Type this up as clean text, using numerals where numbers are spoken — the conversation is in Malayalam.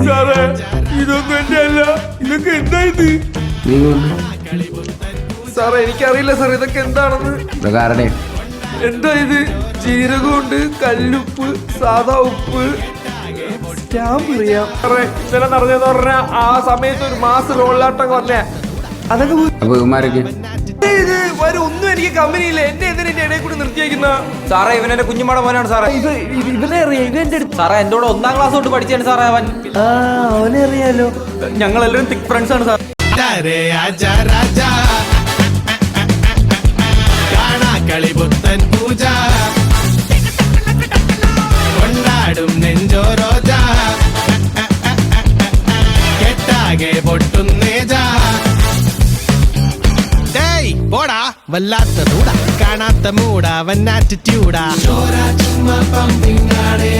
സാറേ ഇതൊന്നും എന്റെ അല്ല, ഇതൊക്കെ എന്താ ഇത്? സാറേ എനിക്കറിയില്ല സാർ ഇതൊക്കെ എന്താണെന്ന്. എന്താ ഇത്? ജീരകമുണ്ട്, കല്ലുപ്പ്, സാധാ ഉപ്പ്, സ്റ്റാമ്പ് അറിയാം സാറേ. ഇന്നലെ നടന്നതെന്ന് പറഞ്ഞ ആ സമയത്ത് ഒരു മാസം റോളിലാട്ടം പറഞ്ഞ അതൊക്കെ ഒന്നും എനിക്ക് കമ്പനിയില്ല. എന്നെ എന്തിനാ എന്റെ ഇടയിൽ കൂടി നിർത്തിയേക്കുന്ന? സാറേ ഇവൻ എന്റെ കുഞ്ഞുമാടെ മോനാണ് സാറേ. ഇവനെ അറിയാം, ഇവന്റെ അടുത്ത് സാറേ എന്റെ കൂടെ 1ാം ക്ലാസ് തൊട്ട് പഠിച്ചാണ് സാറേ അവൻ. അവനെ അറിയാലോ. ഞങ്ങളെല്ലാവരും തിക് ഫ്രണ്ട്സ് ആണ് സാർ. കളിപുത്തൻ പൂജ കൊണ്ടാടും നെഞ്ചോ റോജ കെട്ടാകെ പൊട്ടുന്നേജ. പോടാ വല്ലാത്ത മൂടാ, കാണാത്ത മൂടാ, വൻ ആറ്റിറ്റ്യൂഡാ. ചുമ്മാ പമ്പിങ്ങാടേ